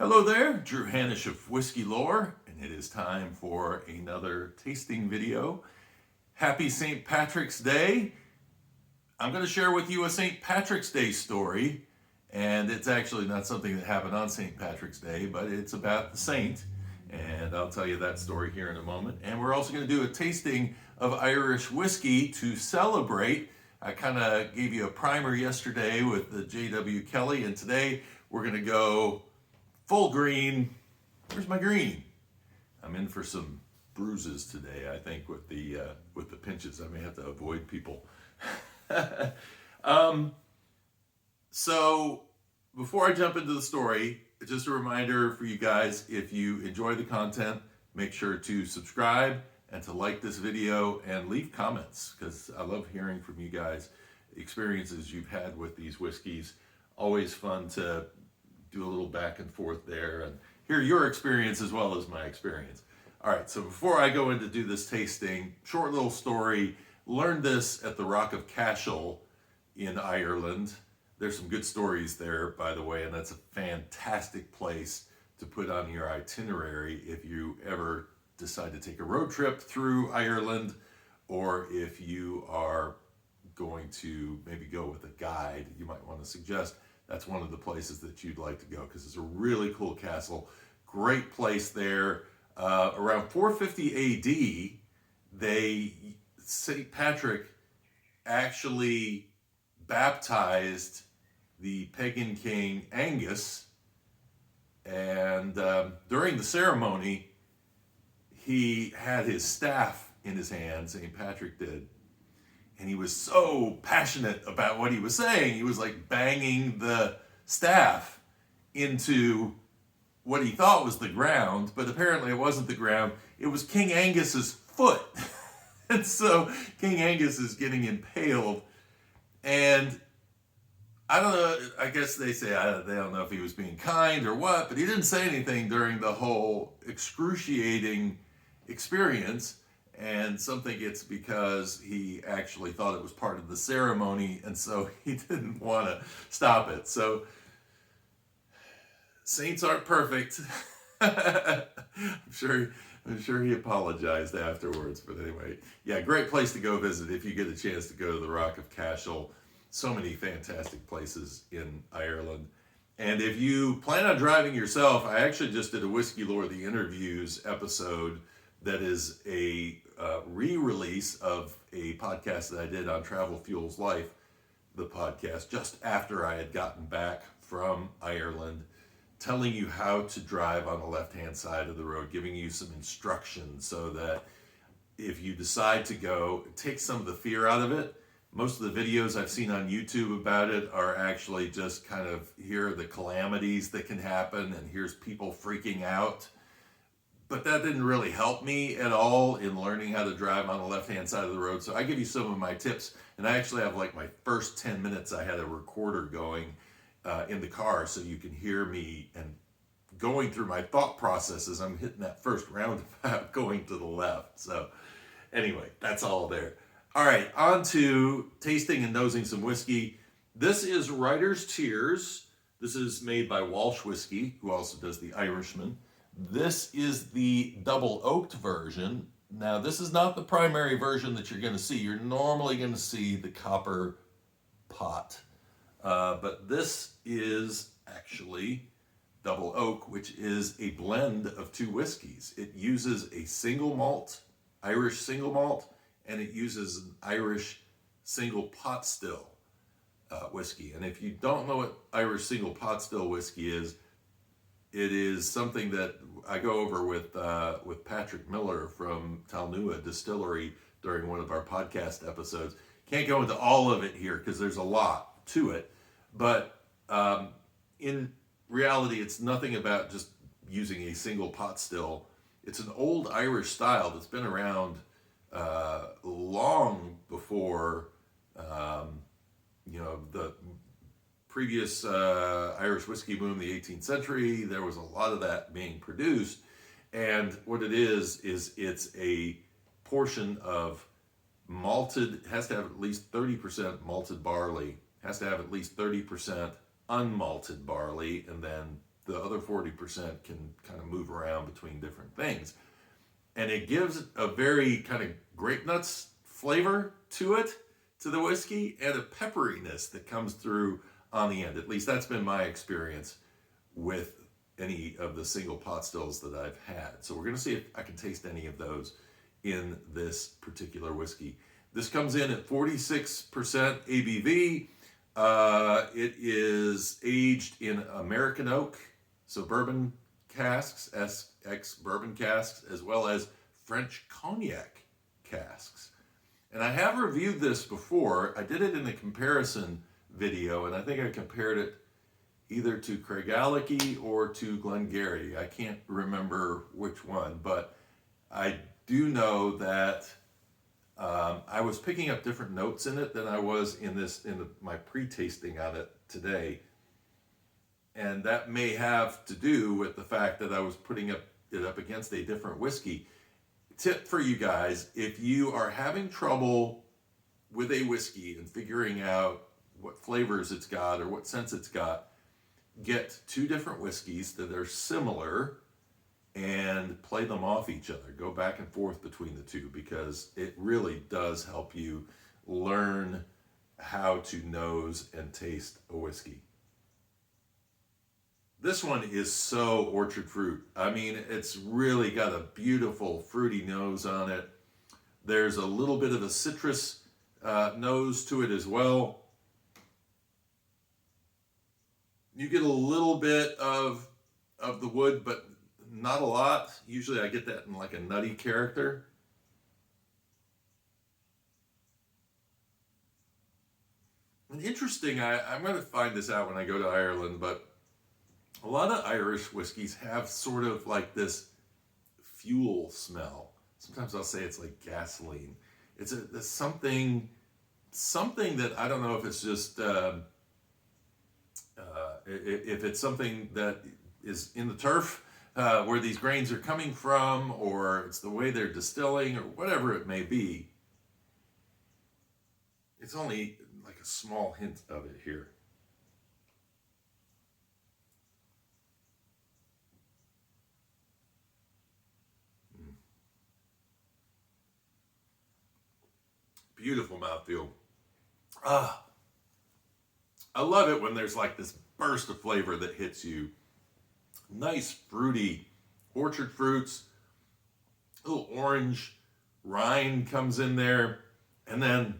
Hello there, Drew Hanish of Whiskey Lore, and it is time for another tasting video. Happy St. Patrick's Day. I'm going to share with you a St. Patrick's Day story, and it's actually not something that happened on St. Patrick's Day, but it's about the saint, and I'll tell you that story here in a moment. And we're also going to do a tasting of Irish whiskey to celebrate. I kind of gave you a primer yesterday with the J.W. Kelly, and today we're going to go full green. Where's my green? I'm in for some bruises today, I think, with the pinches. I may have to avoid people. So before I jump into the story, just a reminder for you guys, if you enjoy the content, make sure to subscribe and to like this video and leave comments, because I love hearing from you guys, experiences you've had with these whiskeys. Always fun to do a little back and forth there and hear your experience as well as my experience. All right, so before I go in to do this tasting, short little story. Learned this at the Rock of Cashel in Ireland. There's some good stories there, by the way, and that's a fantastic place to put on your itinerary if you ever decide to take a road trip through Ireland, or if you are going to maybe go with a guide. You might want to suggest that's one of the places that you'd like to go, because it's a really cool castle. Great place there. Around 450 AD, St. Patrick actually baptized the pagan King Angus, and during the ceremony, he had his staff in his hand, St. Patrick did, and he was so passionate about what he was saying, he was like banging the staff into what he thought was the ground, but apparently it wasn't the ground, it was King Angus's foot. And so King Angus is getting impaled, and I don't know, I guess they say, they don't know if he was being kind or what, but he didn't say anything during the whole excruciating experience. And some think it's because he actually thought it was part of the ceremony, and so he didn't want to stop it. So saints aren't perfect. I'm sure he apologized afterwards. But anyway, yeah, great place to go visit if you get a chance to go to the Rock of Cashel. So many fantastic places in Ireland. And if you plan on driving yourself, I actually just did a Whiskey Lore The Interviews episode that is a re-release of a podcast that I did on Travel Fuels Life, the podcast, just after I had gotten back from Ireland, telling you how to drive on the left-hand side of the road, giving you some instructions so that if you decide to go, it takes some of the fear out of it. Most of the videos I've seen on YouTube about it are actually just kind of, here are the calamities that can happen, and here's people freaking out. But that didn't really help me at all in learning how to drive on the left-hand side of the road. So I give you some of my tips, and I actually have like my first 10 minutes, I had a recorder going in the car so you can hear me and going through my thought processes. I'm hitting that first roundabout going to the left. So anyway, that's all there. All right, on to tasting and nosing some whiskey. This is Writer's Tears. This is made by Walsh Whiskey, who also does the Irishman. This is the double oaked version. Now, this is not the primary version that you're going to see. You're normally going to see the copper pot. But this is actually double oak, which is a blend of two whiskeys. It uses a single malt, Irish single malt, and it uses an Irish single pot still whiskey. And if you don't know what Irish single pot still whiskey is, it is something that I go over with Patrick Miller from Talnua Distillery during one of our podcast episodes. Can't go into all of it here because there's a lot to it, but in reality, it's nothing about just using a single pot still. It's an old Irish style that's been around long before the previous Irish whiskey boom, the 18th century. There was a lot of that being produced, and what it is it's a portion of malted, has to have at least 30% malted barley, has to have at least 30% unmalted barley, and then the other 40% can kind of move around between different things. And it gives a very kind of grape nuts flavor to it, to the whiskey, and a pepperiness that comes through on the end. At least that's been my experience with any of the single pot stills that I've had. So we're going to see if I can taste any of those in this particular whiskey. This comes in at 46% ABV. It is aged in American oak, so bourbon casks, ex bourbon casks, as well as French cognac casks. And I have reviewed this before. I did it in the comparison video, and I think I compared it either to Craigellachie or to Glengarry. I can't remember which one, but I do know that I was picking up different notes in it than I was in my pre-tasting on it today. And that may have to do with the fact that I was putting it up against a different whiskey. Tip for you guys, if you are having trouble with a whiskey and figuring out what flavors it's got or what scents it's got, get two different whiskeys that are similar and play them off each other. Go back and forth between the two, because it really does help you learn how to nose and taste a whiskey. This one is so orchard fruit. I mean, it's really got a beautiful fruity nose on it. There's a little bit of a citrus nose to it as well. You get a little bit of the wood, but not a lot. Usually I get that in like a nutty character. And interesting, I'm going to find this out when I go to Ireland, but a lot of Irish whiskeys have sort of like this fuel smell. Sometimes I'll say it's like gasoline. It's something that I don't know if it's just if it's something that is in the turf where these grains are coming from, or it's the way they're distilling, or whatever it may be. It's only like a small hint of it here. Beautiful mouthfeel. I love it when there's like this burst of flavor that hits you. Nice fruity orchard fruits, a little orange rind comes in there, and then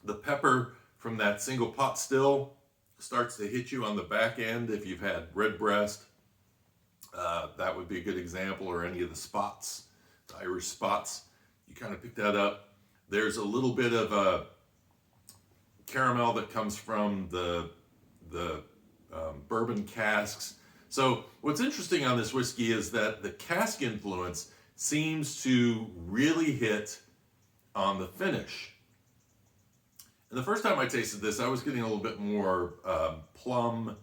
the pepper from that single pot still starts to hit you on the back end. If you've had redbreast, that would be a good example, or any of the spots, the Irish spots. You kind of pick that up. There's a little bit of a caramel that comes from the bourbon casks. So what's interesting on this whiskey is that the cask influence seems to really hit on the finish. And the first time I tasted this, I was getting a little bit more plum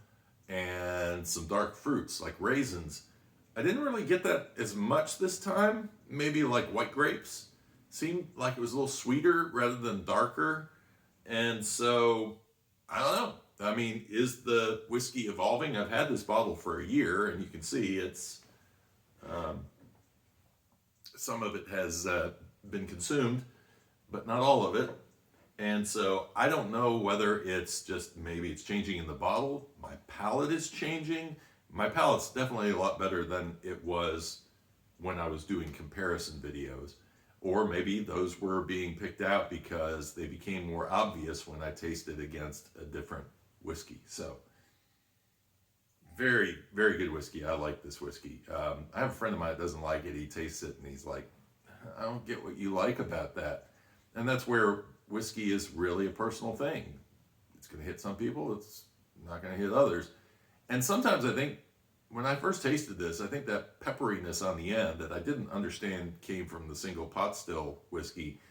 and some dark fruits like raisins. I didn't really get that as much this time. Maybe like white grapes. Seemed like it was a little sweeter rather than darker. And so, I don't know. I mean, is the whiskey evolving? I've had this bottle for a year, and you can see it's, some of it has been consumed, but not all of it. And so I don't know whether it's just, maybe it's changing in the bottle. My palate is changing. My palate's definitely a lot better than it was when I was doing comparison videos. Or maybe those were being picked out because they became more obvious when I tasted against a different whiskey. So, very, very good whiskey. I like this whiskey. I have a friend of mine that doesn't like it. He tastes it and he's like, I don't get what you like about that. And that's where whiskey is really a personal thing. It's going to hit some people. It's not going to hit others. And sometimes I think, when I first tasted this, I think that pepperiness on the end that I didn't understand came from the single pot still whiskey,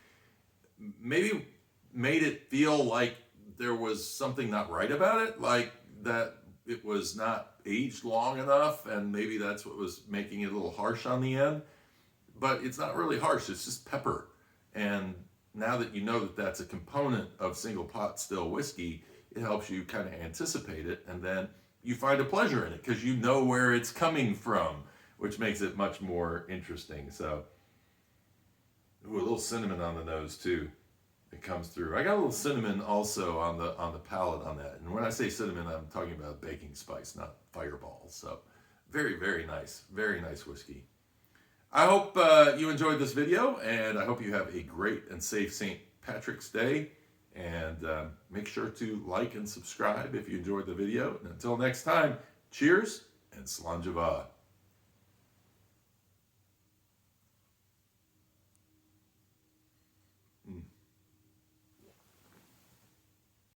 maybe made it feel like there was something not right about it, like that it was not aged long enough, and maybe that's what was making it a little harsh on the end. But it's not really harsh, it's just pepper. And now that you know that that's a component of single pot still whiskey, it helps you kind of anticipate it, and then you find a pleasure in it because you know where it's coming from, which makes it much more interesting. So, ooh, a little cinnamon on the nose too. It comes through. I got a little cinnamon also on the palate on that. And when I say cinnamon, I'm talking about baking spice, not fireballs. So, very, very nice whiskey. I hope you enjoyed this video, and I hope you have a great and safe St. Patrick's Day. And make sure to like and subscribe if you enjoyed the video. And until next time, cheers and Slainte.